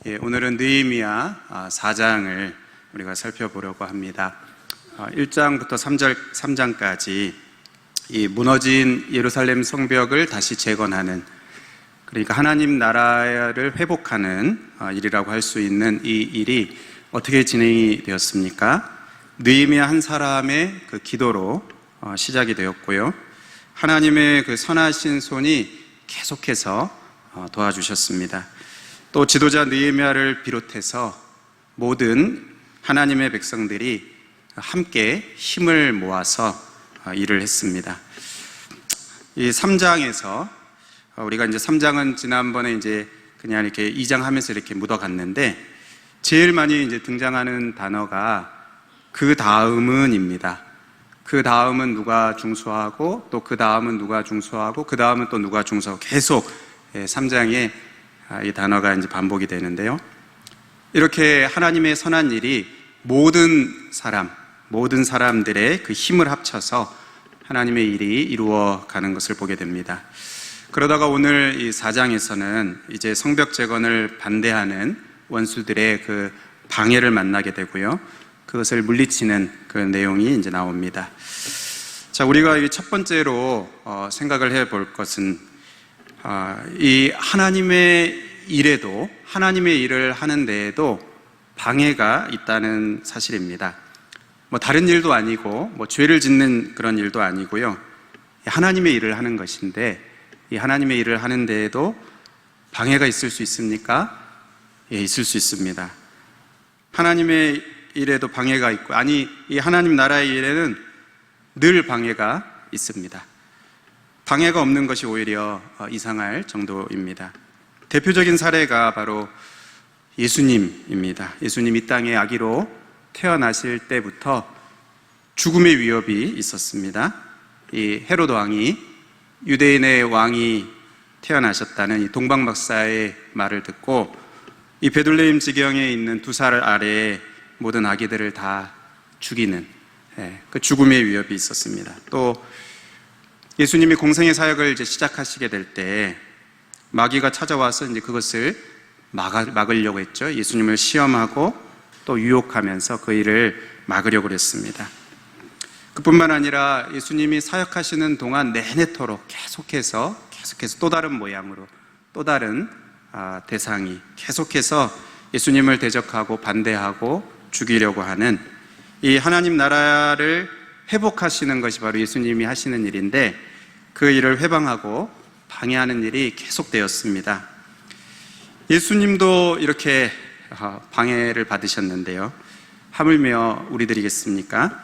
오늘은 느헤미야 4장을 우리가 살펴보려고 합니다. 1장부터 3장까지 이 무너진 예루살렘 성벽을 다시 재건하는, 그러니까 하나님 나라를 회복하는 일이라고 할 수 있는 이 일이 어떻게 진행이 되었습니까? 느헤미야 한 사람의 그 기도로 시작이 되었고요. 하나님의 그 선하신 손이 계속해서 도와주셨습니다. 또 지도자 느헤미야를 비롯해서 모든 하나님의 백성들이 함께 힘을 모아서 일을 했습니다. 이 3장에서 우리가 이제 3장은 지난번에 이제 그냥 이렇게 2장 하면서 이렇게 묻어갔는데, 제일 많이 이제 등장하는 단어가 그 다음은입니다. 그 다음은 누가 중수하고, 또 그 다음은 누가 중수하고, 그 다음은 또 누가 중수하고, 계속 3장에 이 단어가 이제 반복이 되는데요. 이렇게 하나님의 선한 일이 모든 사람들의 그 힘을 합쳐서 하나님의 일이 이루어가는 것을 보게 됩니다. 그러다가 오늘 이 4장에서는 이제 성벽 재건을 반대하는 원수들의 그 방해를 만나게 되고요. 그것을 물리치는 그 내용이 이제 나옵니다. 자, 우리가 첫 번째로 생각을 해볼 것은 이 하나님의 일에도, 하나님의 일을 하는 데에도 방해가 있다는 사실입니다. 뭐 다른 일도 아니고, 뭐 죄를 짓는 그런 일도 아니고요. 하나님의 일을 하는 것인데, 이 하나님의 일을 하는 데에도 방해가 있을 수 있습니까? 예, 있을 수 있습니다. 하나님의 일에도 방해가 있고, 아니, 이 하나님 나라의 일에는 늘 방해가 있습니다. 방해가 없는 것이 오히려 이상할 정도입니다. 대표적인 사례가 바로 예수님입니다. 예수님 이 땅에 아기로 태어나실 때부터 죽음의 위협이 있었습니다. 이 헤로드 왕이, 유대인의 왕이 태어나셨다는 이 동방박사의 말을 듣고 이 베들레헴 지경에 있는 2살 아래의 모든 아기들을 다 죽이는 그 죽음의 위협이 있었습니다. 또 예수님이 공생의 사역을 이제 시작하시게 될 때 마귀가 찾아와서 이제 그것을 막으려고 했죠. 예수님을 시험하고 또 유혹하면서 그 일을 막으려고 했습니다. 그뿐만 아니라 예수님이 사역하시는 동안 내내토록 계속해서 또 다른 모양으로, 또 다른 대상이 계속해서 예수님을 대적하고 반대하고 죽이려고 하는 이 하나님 나라를 회복하시는 것이 바로 예수님이 하시는 일인데, 그 일을 회방하고 방해하는 일이 계속되었습니다. 예수님도 이렇게 방해를 받으셨는데요. 하물며 우리들이겠습니까?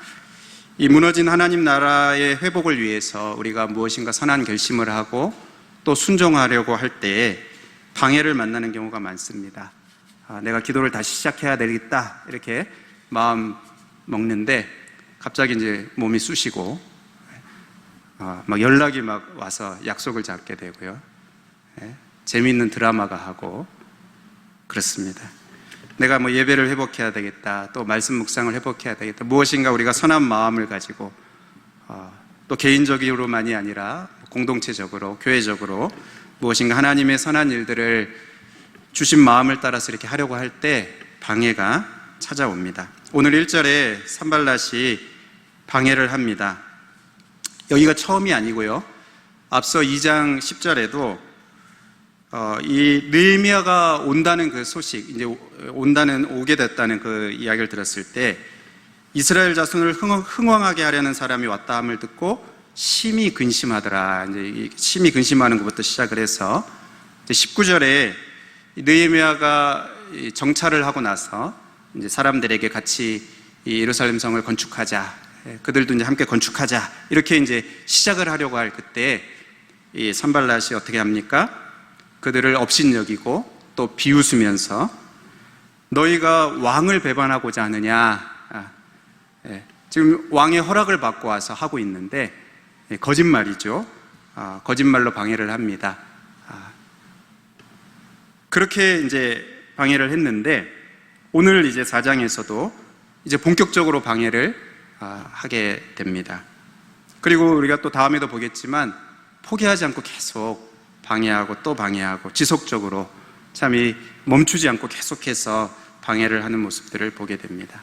이 무너진 하나님 나라의 회복을 위해서 우리가 무엇인가 선한 결심을 하고 또 순종하려고 할 때 방해를 만나는 경우가 많습니다. 내가 기도를 다시 시작해야 되겠다, 이렇게 마음 먹는데 갑자기 이제 몸이 쑤시고 막 연락이 막 와서 약속을 잡게 되고요. 재미있는 드라마가 하고 그렇습니다. 내가 뭐 예배를 회복해야 되겠다, 또 말씀 묵상을 회복해야 되겠다, 무엇인가 우리가 선한 마음을 가지고 또 개인적으로만이 아니라 공동체적으로, 교회적으로 무엇인가 하나님의 선한 일들을 주신 마음을 따라서 이렇게 하려고 할 때 방해가 찾아옵니다. 오늘 1절에 산발랏이 방해를 합니다. 여기가 처음이 아니고요. 앞서 2장 10절에도 이 느헤미야가 온다는 그 소식, 이제 오게 됐다는 그 이야기를 들었을 때 이스라엘 자손을 흥왕하게 하려는 사람이 왔다 함을 듣고 심히 근심하더라. 이제 심히 근심하는 것부터 시작을 해서 19절에 느헤미야가 정찰을 하고 나서 이제 사람들에게 같이 이 예루살렘 성을 건축하자, 그들도 이제 함께 건축하자, 이렇게 이제 시작을 하려고 할 그때 이 산발랏이 어떻게 합니까? 그들을 업신여기고 또 비웃으면서 너희가 왕을 배반하고자 하느냐, 지금 왕의 허락을 받고 와서 하고 있는데 거짓말이죠. 거짓말로 방해를 합니다. 그렇게 이제 방해를 했는데 오늘 이제 4장에서도 이제 본격적으로 방해를 하게 됩니다. 그리고 우리가 또 다음에도 보겠지만 포기하지 않고 계속 방해하고 또 방해하고 지속적으로 참 이 멈추지 않고 계속해서 방해를 하는 모습들을 보게 됩니다.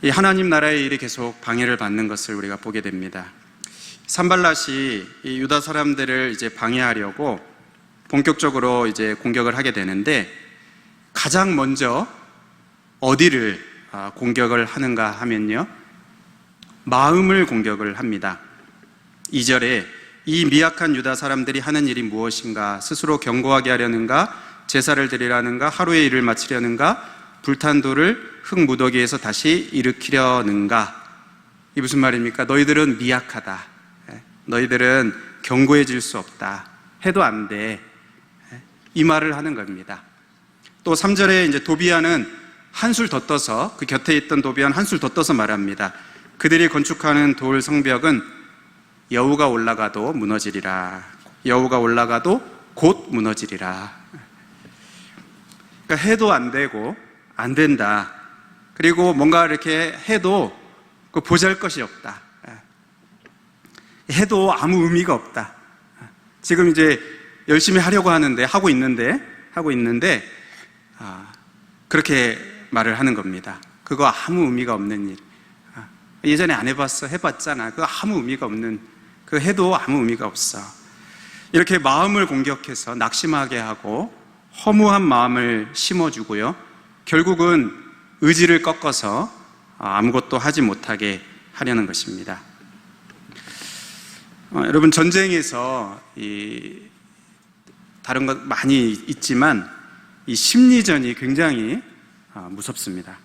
이 하나님 나라의 일이 계속 방해를 받는 것을 우리가 보게 됩니다. 산발랏이 이 유다 사람들을 이제 방해하려고 본격적으로 이제 공격을 하게 되는데, 가장 먼저 어디를 공격을 하는가 하면요, 마음을 공격을 합니다. 2절에 이 미약한 유다 사람들이 하는 일이 무엇인가? 스스로 견고하게 하려는가? 제사를 드리려는가? 하루의 일을 마치려는가? 불탄 돌을 흙 무더기에서 다시 일으키려는가? 이 무슨 말입니까? 너희들은 미약하다. 너희들은 견고해질 수 없다. 해도 안 돼. 이 말을 하는 겁니다. 또 3절에 이제 도비아는 한술 더 떠서, 그 곁에 있던 도비아는 한술 더 떠서 말합니다. 그들이 건축하는 돌 성벽은 여우가 올라가도 무너지리라. 여우가 올라가도 곧 무너지리라. 그러니까 해도 안 되고 안 된다. 그리고 뭔가 이렇게 해도 그 보잘것이 없다. 해도 아무 의미가 없다. 지금 이제 열심히 하려고 하는데, 하고 있는데 그렇게 말을 하는 겁니다. 그거 아무 의미가 없는 일. 예전에 안 해봤어? 해봤잖아. 그거 아무 의미가 없는, 그 해도 아무 의미가 없어. 이렇게 마음을 공격해서 낙심하게 하고 허무한 마음을 심어주고요, 결국은 의지를 꺾어서 아무것도 하지 못하게 하려는 것입니다. 여러분, 전쟁에서 다른 것 많이 있지만 이 심리전이 굉장히 무섭습니다.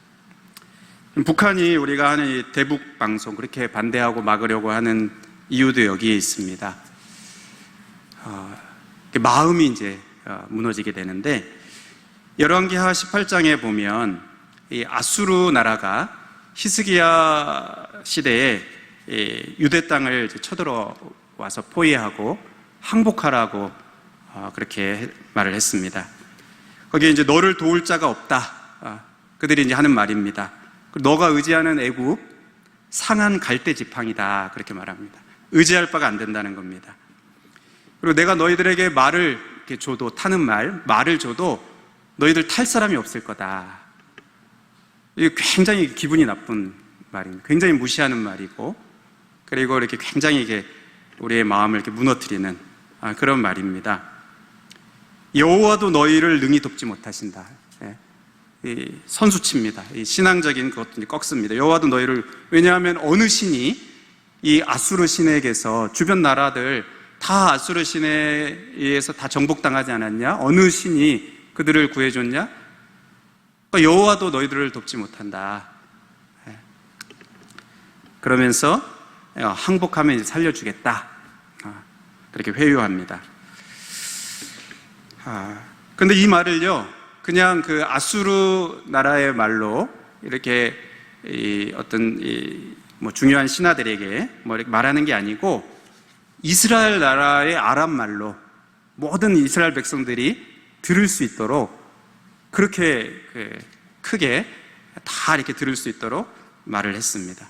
북한이 우리가 하는 이 대북 방송 그렇게 반대하고 막으려고 하는 이유도 여기에 있습니다. 마음이 이제 무너지게 되는데, 열왕기하 18장에 보면 이 아수르 나라가 히스기야 시대에 유대 땅을 쳐들어와서 포위하고 항복하라고 그렇게 말을 했습니다. 거기에 이제 너를 도울 자가 없다. 그들이 이제 하는 말입니다. 너가 의지하는 애굽 상한 갈대 지팡이다. 그렇게 말합니다. 의지할 바가 안 된다는 겁니다. 그리고 내가 너희들에게 말을 이렇게 줘도, 타는 말을 줘도 너희들 탈 사람이 없을 거다. 이게 굉장히 기분이 나쁜 말입니다. 굉장히 무시하는 말이고, 그리고 이렇게 굉장히 이게 우리의 마음을 이렇게 무너뜨리는 그런 말입니다. 여호와도 너희를 능히 돕지 못하신다. 이 선수치입니다. 이 신앙적인 것도 꺾습니다. 여호와도 너희를, 왜냐하면 어느 신이 이 아수르 신에게서, 주변 나라들 다 아수르 신에 의해서 다 정복당하지 않았냐? 어느 신이 그들을 구해줬냐? 여호와도 너희들을 돕지 못한다. 그러면서 항복하면 이제 살려주겠다. 그렇게 회유합니다. 근데 이 말을요, 그냥 그 아수르 나라의 말로 이렇게 어떤 뭐 중요한 신하들에게 뭐 이렇게 말하는 게 아니고, 이스라엘 나라의 아람 말로 모든 이스라엘 백성들이 들을 수 있도록, 그렇게 크게 다 이렇게 들을 수 있도록 말을 했습니다.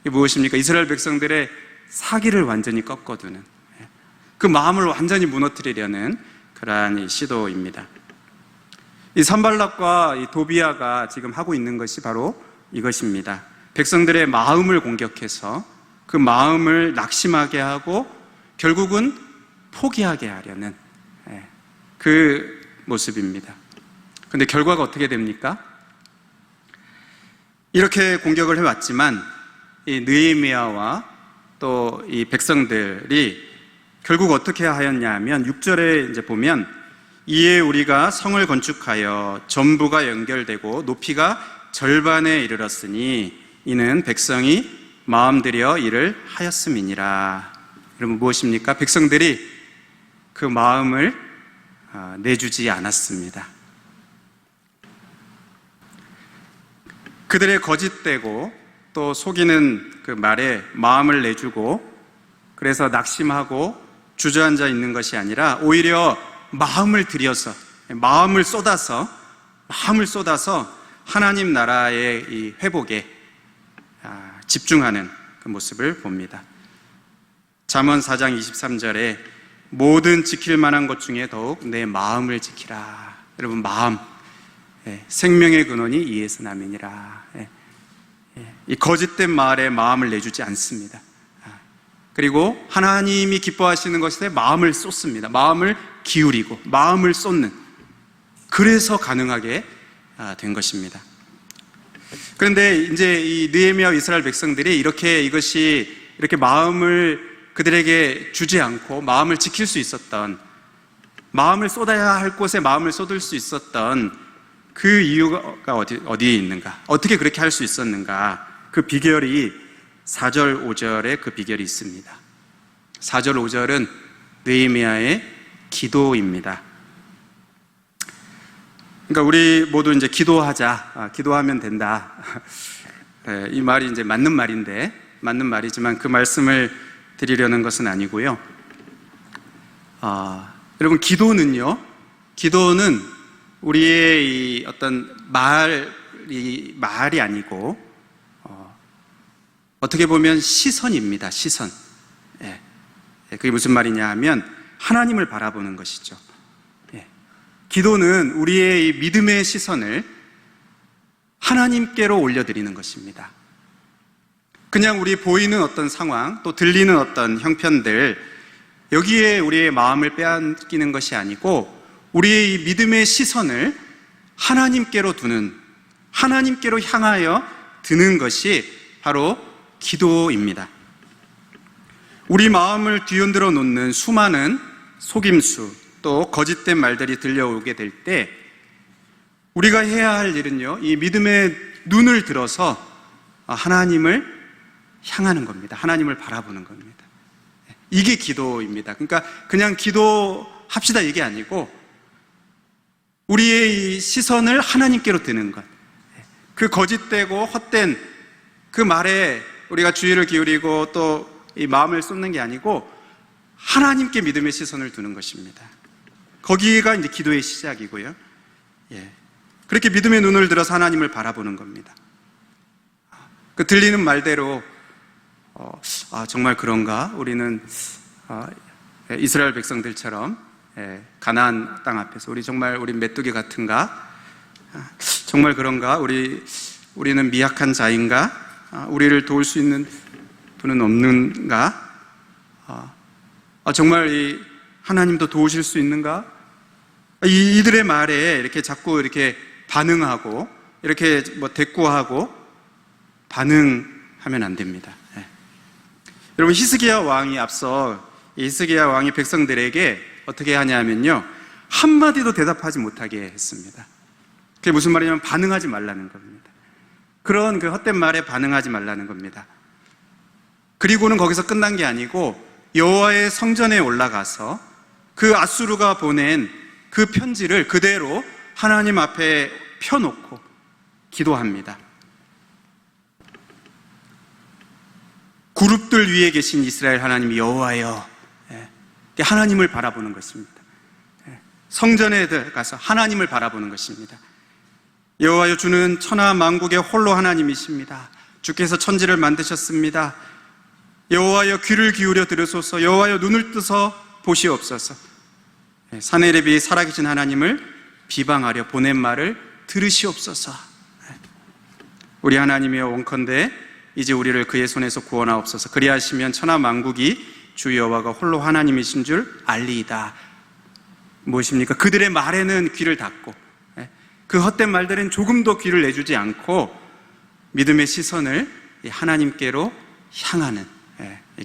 이게 무엇입니까? 이스라엘 백성들의 사기를 완전히 꺾어두는, 그 마음을 완전히 무너뜨리려는 그러한 이 시도입니다. 이 산발락과 이 도비아가 지금 하고 있는 것이 바로 이것입니다. 백성들의 마음을 공격해서 그 마음을 낙심하게 하고 결국은 포기하게 하려는 그 모습입니다. 그런데 결과가 어떻게 됩니까? 이렇게 공격을 해왔지만 이 느헤미야와 또 이 백성들이 결국 어떻게 하였냐 하면, 6절에 이제 보면, 이에 우리가 성을 건축하여 전부가 연결되고 높이가 절반에 이르렀으니 이는 백성이 마음들여 일을 하였음이니라. 여러분, 무엇입니까? 백성들이 그 마음을 내주지 않았습니다. 그들의 거짓되고 또 속이는 그 말에 마음을 내주고, 그래서 낙심하고 주저앉아 있는 것이 아니라 오히려 마음을 들여서, 마음을 쏟아서 하나님 나라의 이 회복에 집중하는 그 모습을 봅니다. 잠언 4장 23절에 모든 지킬 만한 것 중에 더욱 내 마음을 지키라. 여러분, 마음, 생명의 근원이 이에서 남이니라. 이 거짓된 말에 마음을 내주지 않습니다. 그리고 하나님이 기뻐하시는 것에 마음을 쏟습니다. 마음을 기울이고 마음을 쏟는, 그래서 가능하게 된 것입니다. 그런데 이제 이 느헤미야와 이스라엘 백성들이 이렇게 마음을 그들에게 주지 않고 마음을 지킬 수 있었던, 마음을 쏟아야 할 곳에 마음을 쏟을 수 있었던 그 이유가 어디에 있는가? 어떻게 그렇게 할 수 있었는가? 그 비결이 4절, 5절에 그 비결이 있습니다. 4절, 5절은 느헤미야의 기도입니다. 그러니까 우리 모두 이제 기도하자, 기도하면 된다. 이 말이 이제 맞는 말이지만 그 말씀을 드리려는 것은 아니고요. 여러분, 기도는 우리의 이 어떤 말이 아니고 어떻게 보면 시선입니다. 시선. 그게 무슨 말이냐 하면 하나님을 바라보는 것이죠. 기도는 우리의 이 믿음의 시선을 하나님께로 올려드리는 것입니다. 그냥 우리 보이는 어떤 상황, 또 들리는 어떤 형편들, 여기에 우리의 마음을 빼앗기는 것이 아니고 우리의 이 믿음의 시선을 하나님께로 두는, 하나님께로 향하여 드는 것이 바로 기도입니다. 우리 마음을 뒤흔들어 놓는 수많은 속임수, 또 거짓된 말들이 들려오게 될 때 우리가 해야 할 일은요, 이 믿음의 눈을 들어서 하나님을 향하는 겁니다. 하나님을 바라보는 겁니다. 이게 기도입니다. 그러니까 그냥 기도합시다 이게 아니고 우리의 이 시선을 하나님께로 드는 것, 그 거짓되고 헛된 그 말에 우리가 주의를 기울이고 또 이 마음을 쏟는 게 아니고 하나님께 믿음의 시선을 두는 것입니다. 거기가 이제 기도의 시작이고요. 그렇게 믿음의 눈을 들어서 하나님을 바라보는 겁니다. 그 들리는 말대로 정말 그런가? 우리는 이스라엘 백성들처럼 가나안 땅 앞에서 우리 메뚜기 같은가? 정말 그런가? 우리는 미약한 자인가? 우리를 도울 수 있는 분은 없는가? 정말 이 하나님도 도우실 수 있는가? 이들의 말에 이렇게 자꾸 이렇게 반응하고 이렇게 대꾸하고 반응하면 안 됩니다. 여러분, 히스기야 왕이 백성들에게 어떻게 하냐면요, 한마디도 대답하지 못하게 했습니다. 그게 무슨 말이냐면 반응하지 말라는 겁니다. 그런 그 헛된 말에 반응하지 말라는 겁니다. 그리고는 거기서 끝난 게 아니고 여호와의 성전에 올라가서 그 앗수르가 보낸 그 편지를 그대로 하나님 앞에 펴놓고 기도합니다. 그룹들 위에 계신 이스라엘 하나님 여호와여, 하나님을 바라보는 것입니다. 성전에 들어가서 하나님을 바라보는 것입니다. 여호와여, 주는 천하 만국의 홀로 하나님이십니다. 주께서 천지를 만드셨습니다. 여호와여, 귀를 기울여 들으소서. 여호와여, 눈을 뜨서 보시옵소서. 사내립이 살아계신 하나님을 비방하려 보낸 말을 들으시옵소서. 우리 하나님이여, 원컨대 이제 우리를 그의 손에서 구원하옵소서. 그리하시면 천하 만국이 주 여호와가 홀로 하나님이신 줄 알리이다. 무엇입니까? 그들의 말에는 귀를 닫고 그 헛된 말들은 조금도 귀를 내주지 않고 믿음의 시선을 하나님께로 향하는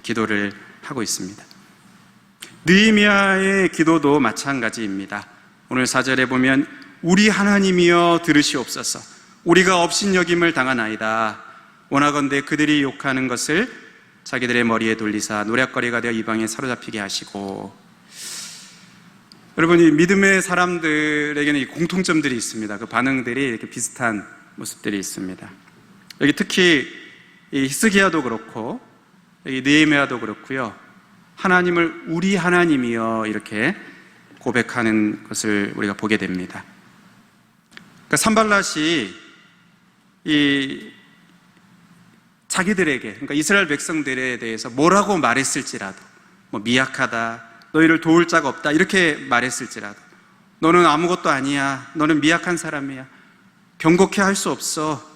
기도를 하고 있습니다. 느헤미야의 기도도 마찬가지입니다. 오늘 4절에 보면 우리 하나님이여 들으시옵소서. 우리가 업신여김을 당하나이다. 원하건대 그들이 욕하는 것을 자기들의 머리에 돌리사 노략거리가 되어 이방에 사로잡히게 하시고. 여러분, 이 믿음의 사람들에게는 이 공통점들이 있습니다. 그 반응들이 이렇게 비슷한 모습들이 있습니다. 여기 특히 이 히스기야도 그렇고 이 느헤미야도 그렇고요, 하나님을 우리 하나님이여 이렇게 고백하는 것을 우리가 보게 됩니다. 그러니까 산발랏이 이 자기들에게, 그러니까 이스라엘 백성들에 대해서 뭐라고 말했을지라도, 미약하다, 너희를 도울 자가 없다 이렇게 말했을지라도, 너는 아무것도 아니야, 너는 미약한 사람이야, 경고케 할 수 없어.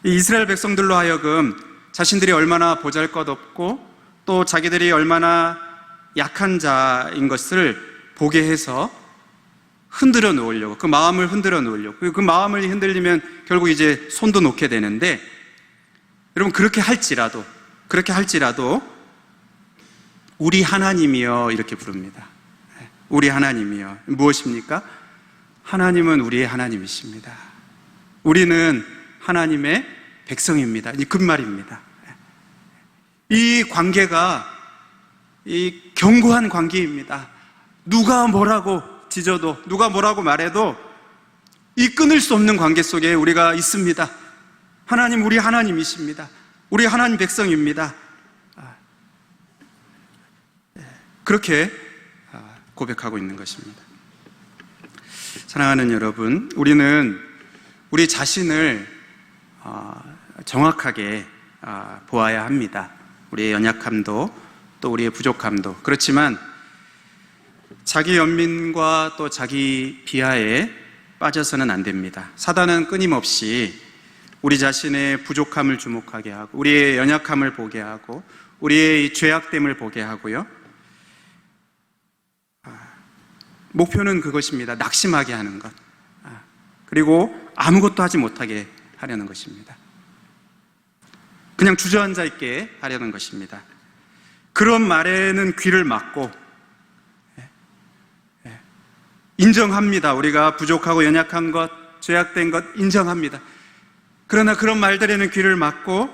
이 이스라엘 백성들로 하여금 자신들이 얼마나 보잘것없고 또 자기들이 얼마나 약한 자인 것을 보게 해서 흔들어 놓으려고, 그 마음을 흔들어 놓으려고, 그 마음을 흔들리면 결국 이제 손도 놓게 되는데, 여러분 그렇게 할지라도 우리 하나님이여 이렇게 부릅니다. 우리 하나님이여. 무엇입니까? 하나님은 우리의 하나님이십니다. 우리는 하나님의 백성입니다. 이 끝말입니다. 이 관계가 이 견고한 관계입니다. 누가 뭐라고 지져도, 누가 뭐라고 말해도 이 끊을 수 없는 관계 속에 우리가 있습니다. 하나님, 우리 하나님이십니다. 우리 하나님 백성입니다. 그렇게 고백하고 있는 것입니다. 사랑하는 여러분, 우리는 우리 자신을 정확하게 보아야 합니다. 우리의 연약함도 또 우리의 부족함도. 그렇지만 자기 연민과 또 자기 비하에 빠져서는 안 됩니다. 사단은 끊임없이 우리 자신의 부족함을 주목하게 하고 우리의 연약함을 보게 하고 우리의 죄악됨을 보게 하고요, 목표는 그것입니다. 낙심하게 하는 것, 그리고 아무것도 하지 못하게 하려는 것입니다. 그냥 주저앉아 있게 하려는 것입니다. 그런 말에는 귀를 막고 인정합니다. 우리가 부족하고 연약한 것, 죄악된 것 인정합니다. 그러나 그런 말들에는 귀를 막고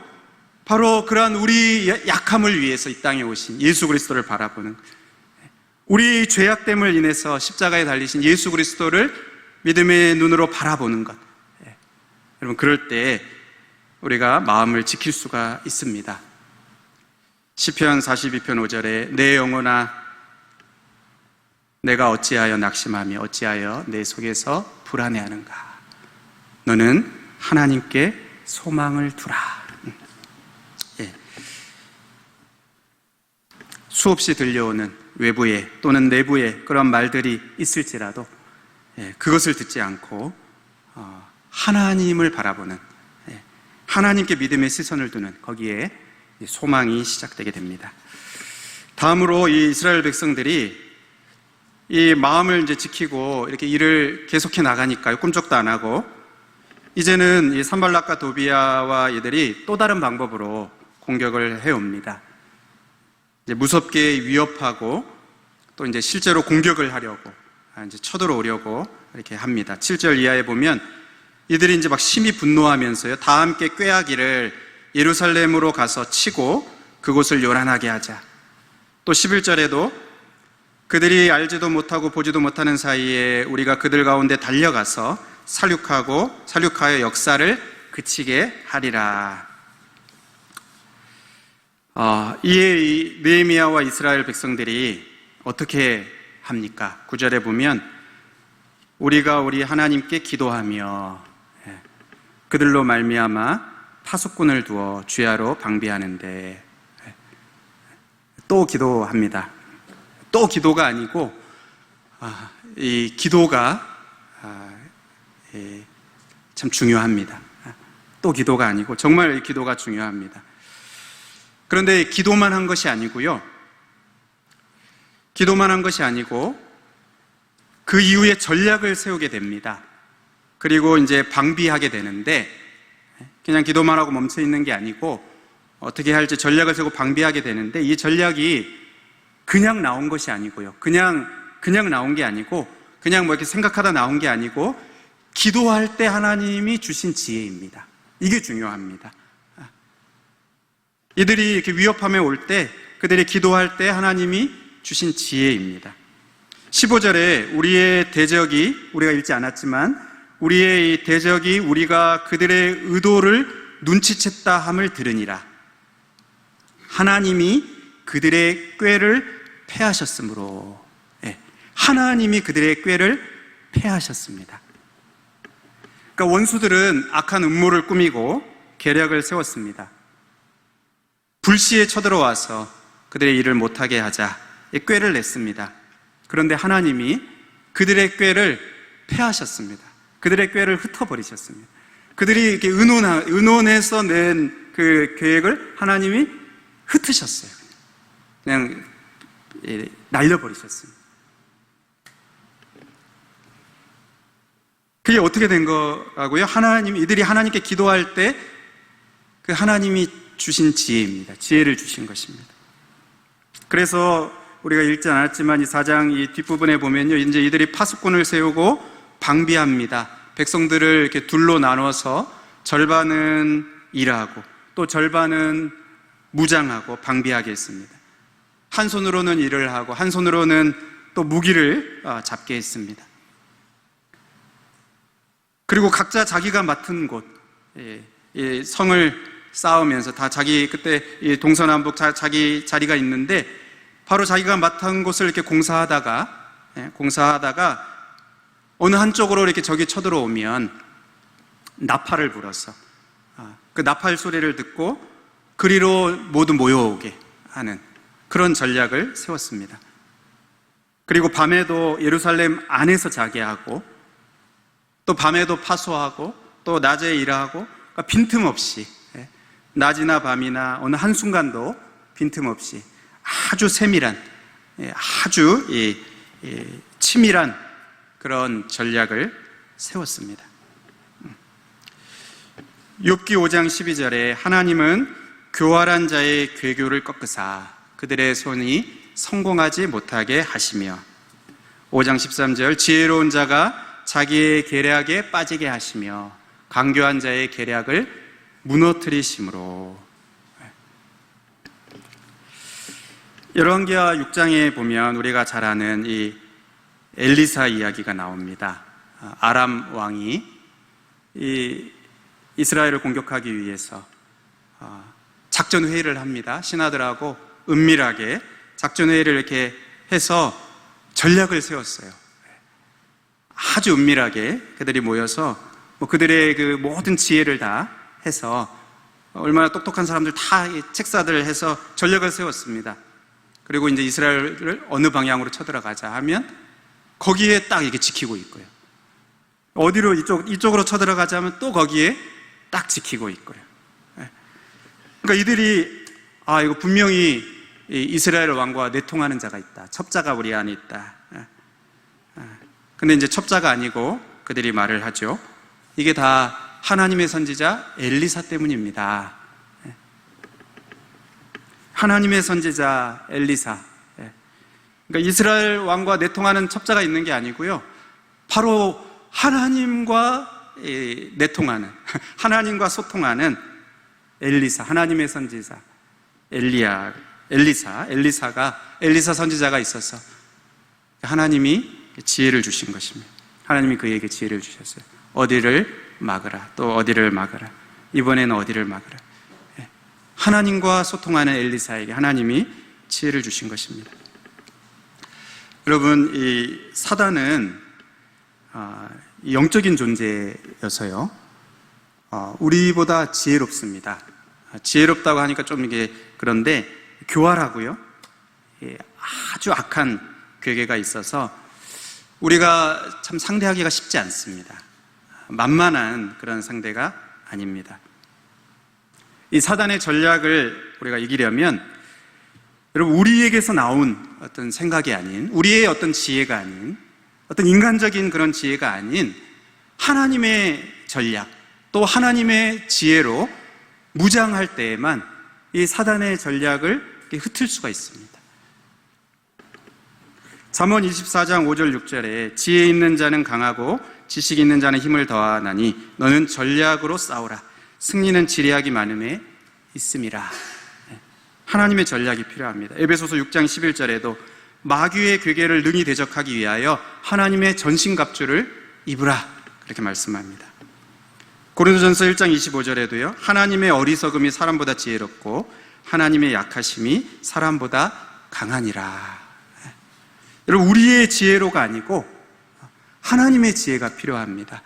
바로 그러한 우리 약함을 위해서 이 땅에 오신 예수 그리스도를 바라보는, 우리 죄악됨을 인해서 십자가에 달리신 예수 그리스도를 믿음의 눈으로 바라보는 것. 여러분 그럴 때 우리가 마음을 지킬 수가 있습니다. 시편 42편 5절에 내 영혼아 내가 어찌하여 낙심하며 어찌하여 내 속에서 불안해하는가. 너는 하나님께 소망을 두라. 수없이 들려오는 외부에 또는 내부에 그런 말들이 있을지라도 그것을 듣지 않고 하나님을 바라보는, 하나님께 믿음의 시선을 두는, 거기에 소망이 시작되게 됩니다. 다음으로 이 이스라엘 백성들이 이 마음을 이제 지키고 이렇게 일을 계속해 나가니까요, 꿈쩍도 안 하고 이제는 이 산발락과 도비아와 이들이 또 다른 방법으로 공격을 해옵니다. 이제 무섭게 위협하고 또 이제 실제로 공격을 하려고 이제 쳐들어오려고 이렇게 합니다. 7절 이하에 보면 이들이 이제 막 심히 분노하면서요, 다 함께 꾀하기를 예루살렘으로 가서 치고 그곳을 요란하게 하자. 또 11절에도 그들이 알지도 못하고 보지도 못하는 사이에 우리가 그들 가운데 달려가서 살육하여 역사를 그치게 하리라. 이에 이 느헤미야와 이스라엘 백성들이 어떻게 합니까? 9절에 보면 우리가 우리 하나님께 기도하며 그들로 말미암아 파수꾼을 두어 주야로 방비하는데, 또 기도합니다. 또 기도가 아니고 이 기도가 참 중요합니다. 또 기도가 아니고 정말 이 기도가 중요합니다. 그런데 기도만 한 것이 아니고요, 기도만 한 것이 아니고 그 이후에 전략을 세우게 됩니다. 그리고 이제 방비하게 되는데, 그냥 기도만 하고 멈춰 있는 게 아니고 어떻게 할지 전략을 세우고 방비하게 되는데, 이 전략이 그냥 나온 것이 아니고요, 그냥 나온 게 아니고, 그냥 뭐 이렇게 생각하다 나온 게 아니고 기도할 때 하나님이 주신 지혜입니다. 이게 중요합니다. 이들이 이렇게 위협함에 올 때, 그들이 기도할 때 하나님이 주신 지혜입니다. 15절에 우리의 대적이, 우리가 읽지 않았지만 우리의 이 대적이 우리가 그들의 의도를 눈치챘다 함을 들으니라. 하나님이 그들의 꾀를 패하셨으므로, 하나님이 그들의 꾀를 패하셨습니다. 그러니까 원수들은 악한 음모를 꾸미고 계략을 세웠습니다. 불시에 쳐들어와서 그들의 일을 못하게 하자 꾀를 냈습니다. 그런데 하나님이 그들의 꾀를 패하셨습니다. 그들의 꾀를 흩어버리셨습니다. 그들이 이렇게 의논해서 낸 그 계획을 하나님이 흩으셨어요. 그냥 날려버리셨습니다. 그게 어떻게 된 거라고요? 이들이 하나님께 기도할 때 그 하나님이 주신 지혜입니다. 지혜를 주신 것입니다. 그래서 우리가 읽지 않았지만 이 4장 이 뒷부분에 보면요, 이제 이들이 파수꾼을 세우고 방비합니다. 백성들을 이렇게 둘로 나눠서 절반은 일하고 또 절반은 무장하고 방비하게 했습니다. 한 손으로는 일을 하고 한 손으로는 또 무기를 잡게 했습니다. 그리고 각자 자기가 맡은 곳, 성을 쌓으면서 다 자기 그때 동서남북 자기 자리가 있는데 바로 자기가 맡은 곳을 이렇게 공사하다가 어느 한쪽으로 이렇게 적이 쳐들어오면 나팔을 불어서 그 나팔 소리를 듣고 그리로 모두 모여오게 하는 그런 전략을 세웠습니다. 그리고 밤에도 예루살렘 안에서 자게 하고 또 밤에도 파수하고 또 낮에 일하고 그러니까 빈틈없이 낮이나 밤이나 어느 한순간도 빈틈없이 아주 세밀한 아주 치밀한 그런 전략을 세웠습니다. 욥기 5장 12절에 하나님은 교활한 자의 괴교를 꺾으사 그들의 손이 성공하지 못하게 하시며 5장 13절 지혜로운 자가 자기의 계략에 빠지게 하시며 강교한 자의 계략을 무너뜨리심으로. 열왕기하 6장에 보면 우리가 잘 아는 이 엘리사 이야기가 나옵니다. 아람 왕이 이 이스라엘을 공격하기 위해서 작전 회의를 합니다. 신하들하고 은밀하게 작전 회의를 이렇게 해서 전략을 세웠어요. 아주 은밀하게 그들이 모여서 그들의 그 모든 지혜를 다 해서 얼마나 똑똑한 사람들 다 책사들 해서 전략을 세웠습니다. 그리고 이제 이스라엘을 어느 방향으로 쳐들어가자 하면 거기에 딱 이렇게 지키고 있고요. 어디로 이쪽으로 쳐들어가자 하면 또 거기에 딱 지키고 있고요. 그러니까 이들이 이거 분명히 이스라엘 왕과 내통하는 자가 있다. 첩자가 우리 안에 있다. 근데 이제 첩자가 아니고 그들이 말을 하죠. 이게 다 하나님의 선지자 엘리사 때문입니다. 하나님의 선지자 엘리사. 그러니까 이스라엘 왕과 내통하는 첩자가 있는 게 아니고요. 바로 하나님과 내통하는, 하나님과 소통하는 엘리사, 하나님의 선지자 엘리사 선지자가 있어서 하나님이 지혜를 주신 것입니다. 하나님이 그에게 지혜를 주셨어요. 어디를 막으라, 또 어디를 막으라, 이번에는 어디를 막으라. 하나님과 소통하는 엘리사에게 하나님이 지혜를 주신 것입니다. 여러분, 이 사단은 영적인 존재여서요, 우리보다 지혜롭습니다. 지혜롭다고 하니까 좀 이게 그런데 교활하고요, 아주 악한 괴계가 있어서 우리가 참 상대하기가 쉽지 않습니다. 만만한 그런 상대가 아닙니다. 이 사단의 전략을 우리가 이기려면 여러분, 우리에게서 나온 어떤 생각이 아닌, 우리의 어떤 지혜가 아닌, 어떤 인간적인 그런 지혜가 아닌 하나님의 전략, 또 하나님의 지혜로 무장할 때에만 이 사단의 전략을 흩을 수가 있습니다. 잠언 24장 5절 6절에 지혜 있는 자는 강하고 지식 있는 자는 힘을 더하나니 너는 전략으로 싸우라. 승리는 지략이 많음에 있음이라. 하나님의 전략이 필요합니다. 에베소서 6장 11절에도 마귀의 괴계를 능히 대적하기 위하여 하나님의 전신갑주를 입으라, 그렇게 말씀합니다. 고린도전서 1장 25절에도요 하나님의 어리석음이 사람보다 지혜롭고 하나님의 약하심이 사람보다 강하니라. 여러분, 우리의 지혜로가 아니고 하나님의 지혜가 필요합니다.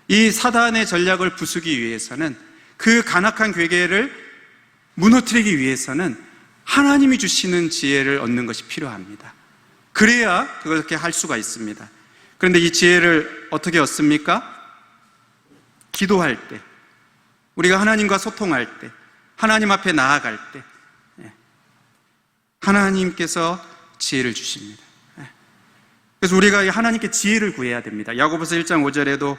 이 사단의 전략을 부수기 위해서는, 그 간악한 괴계를 무너뜨리기 위해서는 하나님이 주시는 지혜를 얻는 것이 필요합니다. 그래야 그렇게 할 수가 있습니다. 그런데 이 지혜를 어떻게 얻습니까? 기도할 때, 우리가 하나님과 소통할 때, 하나님 앞에 나아갈 때 하나님께서 지혜를 주십니다. 그래서 우리가 하나님께 지혜를 구해야 됩니다. 야고보서 1장 5절에도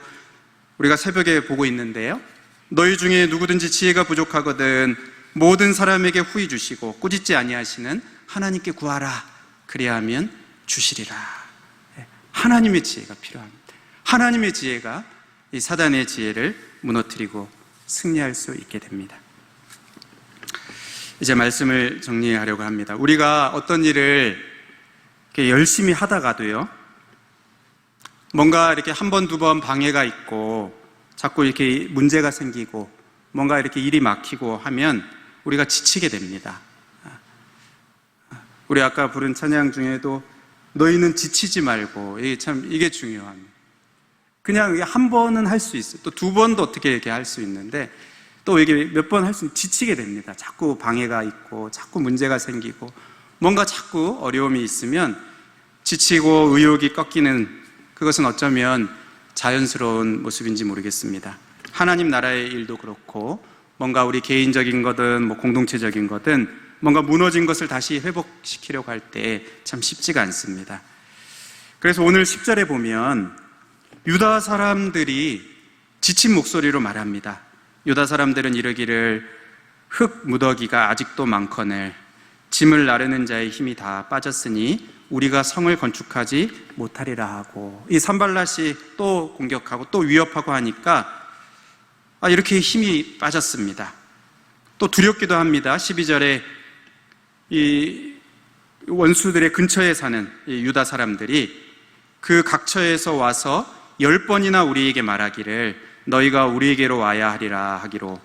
우리가 새벽에 보고 있는데요, 너희 중에 누구든지 지혜가 부족하거든 모든 사람에게 후히 주시고 꾸짖지 아니하시는 하나님께 구하라. 그리하면 주시리라. 하나님의 지혜가 필요합니다. 하나님의 지혜가 이 사단의 지혜를 무너뜨리고 승리할 수 있게 됩니다. 이제 말씀을 정리하려고 합니다. 우리가 어떤 일을 이렇게 열심히 하다가도요, 뭔가 이렇게 한 번, 두 번 방해가 있고 자꾸 이렇게 문제가 생기고 뭔가 이렇게 일이 막히고 하면 우리가 지치게 됩니다. 우리 아까 부른 찬양 중에도 너희는 지치지 말고, 이게 중요합니다. 그냥 한 번은 할 수 있어요. 또 두 번도 어떻게 이렇게 할 수 있는데 또 이게 몇 번 할 수 지치게 됩니다. 자꾸 방해가 있고 자꾸 문제가 생기고 뭔가 자꾸 어려움이 있으면 지치고 의욕이 꺾이는, 그것은 어쩌면 자연스러운 모습인지 모르겠습니다. 하나님 나라의 일도 그렇고 뭔가 우리 개인적인 거든 뭐 공동체적인 거든 뭔가 무너진 것을 다시 회복시키려고 할 때 참 쉽지가 않습니다. 그래서 오늘 10절에 보면 유다 사람들이 지친 목소리로 말합니다. 유다 사람들은 이르기를 흙 무더기가 아직도 많거늘 짐을 나르는 자의 힘이 다 빠졌으니 우리가 성을 건축하지 못하리라 하고, 이 산발랏이 또 공격하고 또 위협하고 하니까 이렇게 힘이 빠졌습니다. 또 두렵기도 합니다. 12절에 이 원수들의 근처에 사는 이 유다 사람들이 그 각처에서 와서 10번이나 우리에게 말하기를 너희가 우리에게로 와야 하리라 하기로.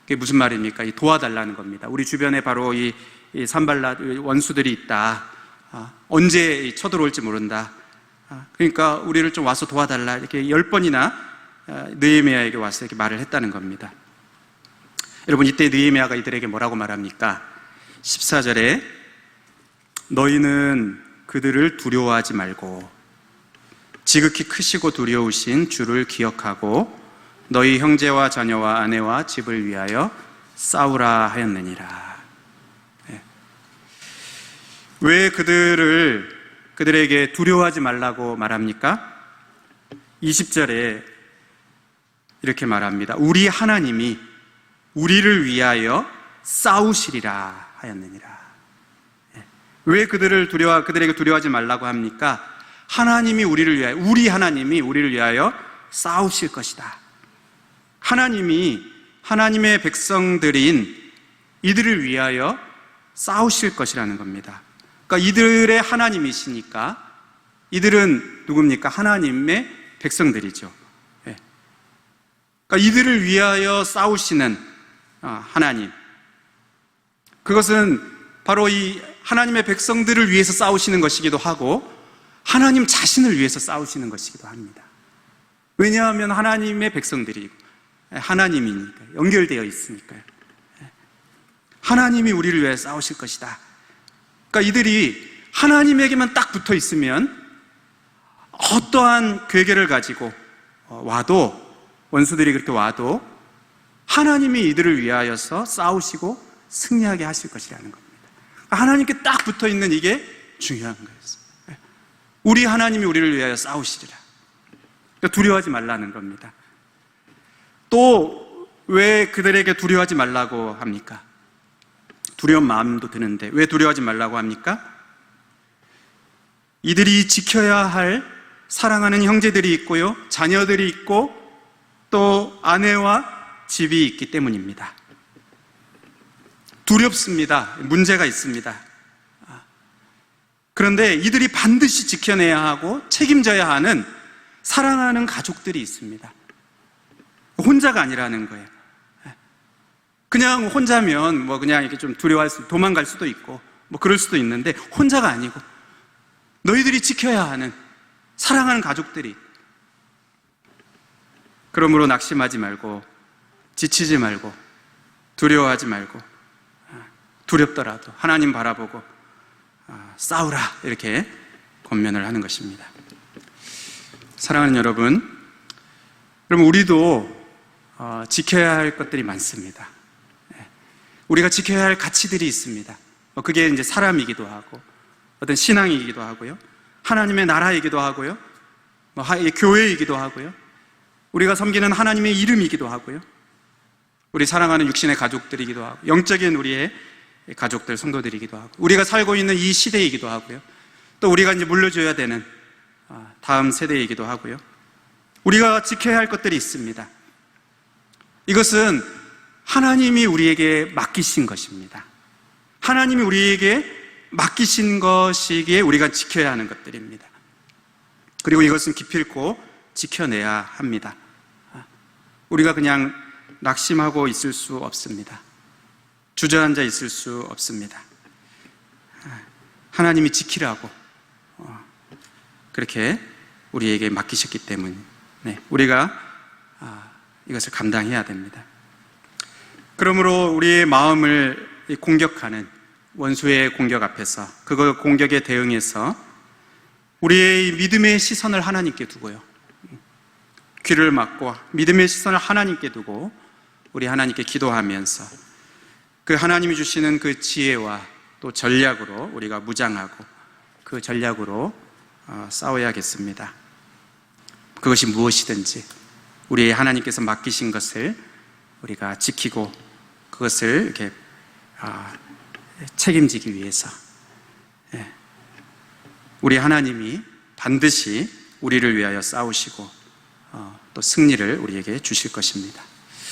그게 무슨 말입니까? 도와달라는 겁니다. 우리 주변에 바로 이 산발랏 원수들이 있다. 언제 쳐들어올지 모른다. 그러니까 우리를 좀 와서 도와달라. 이렇게 10번이나 느헤미야에게 와서 이렇게 말을 했다는 겁니다. 여러분, 이때 느헤미야가 이들에게 뭐라고 말합니까? 14절에 너희는 그들을 두려워하지 말고 지극히 크시고 두려우신 주를 기억하고 너희 형제와 자녀와 아내와 집을 위하여 싸우라 하였느니라. 왜 그들에게 두려워하지 말라고 말합니까? 20절에 이렇게 말합니다. 우리 하나님이 우리를 위하여 싸우시리라 하였느니라. 왜 그들에게 두려워하지 말라고 합니까? 하나님이 우리 하나님이 우리를 위하여 싸우실 것이다. 하나님의 백성들인 이들을 위하여 싸우실 것이라는 겁니다. 그러니까 이들의 하나님이시니까 이들은 누굽니까? 하나님의 백성들이죠. 그러니까 이들을 위하여 싸우시는 하나님, 그것은 바로 이 하나님의 백성들을 위해서 싸우시는 것이기도 하고 하나님 자신을 위해서 싸우시는 것이기도 합니다. 왜냐하면 하나님의 백성들이고 하나님이니까, 연결되어 있으니까요. 하나님이 우리를 위해 싸우실 것이다. 그러니까 이들이 하나님에게만 딱 붙어 있으면 어떠한 괴계를 가지고 와도, 원수들이 그렇게 와도 하나님이 이들을 위하여서 싸우시고 승리하게 하실 것이라는 겁니다. 하나님께 딱 붙어 있는 이게 중요한 거예요. 우리 하나님이 우리를 위하여 싸우시리라. 그러니까 두려워하지 말라는 겁니다. 또 왜 그들에게 두려워하지 말라고 합니까? 두려운 마음도 드는데 왜 두려워하지 말라고 합니까? 이들이 지켜야 할 사랑하는 형제들이 있고요, 자녀들이 있고 또 아내와 집이 있기 때문입니다. 두렵습니다. 문제가 있습니다. 그런데 이들이 반드시 지켜내야 하고 책임져야 하는 사랑하는 가족들이 있습니다. 혼자가 아니라는 거예요. 그냥 혼자면 뭐 그냥 이렇게 좀 도망갈 수도 있고 뭐 그럴 수도 있는데 혼자가 아니고 너희들이 지켜야 하는 사랑하는 가족들이. 그러므로 낙심하지 말고 지치지 말고 두려워하지 말고 두렵더라도 하나님 바라보고 싸우라, 이렇게 권면을 하는 것입니다. 사랑하는 여러분, 우리도 지켜야 할 것들이 많습니다. 우리가 지켜야 할 가치들이 있습니다. 그게 이제 사람이기도 하고 어떤 신앙이기도 하고요, 하나님의 나라이기도 하고요, 교회이기도 하고요, 우리가 섬기는 하나님의 이름이기도 하고요, 우리 사랑하는 육신의 가족들이기도 하고, 영적인 우리의 가족들, 성도들이기도 하고, 우리가 살고 있는 이 시대이기도 하고요, 또 우리가 이제 물려줘야 되는 다음 세대이기도 하고요. 우리가 지켜야 할 것들이 있습니다. 이것은 하나님이 우리에게 맡기신 것입니다. 하나님이 우리에게 맡기신 것이기에 우리가 지켜야 하는 것들입니다. 그리고 이것은 기필코 지켜내야 합니다. 우리가 그냥 낙심하고 있을 수 없습니다. 주저앉아 있을 수 없습니다. 하나님이 지키라고 그렇게 우리에게 맡기셨기 때문에 우리가 이것을 감당해야 됩니다. 그러므로 우리의 마음을 공격하는 원수의 공격 앞에서, 그 공격에 대응해서 우리의 믿음의 시선을 하나님께 두고요, 귀를 막고 믿음의 시선을 하나님께 두고 우리 하나님께 기도하면서 그 하나님이 주시는 그 지혜와 또 전략으로 우리가 무장하고 그 전략으로 싸워야겠습니다. 그것이 무엇이든지 우리 하나님께서 맡기신 것을 우리가 지키고 그것을 이렇게 책임지기 위해서 우리 하나님이 반드시 우리를 위하여 싸우시고 또 승리를 우리에게 주실 것입니다.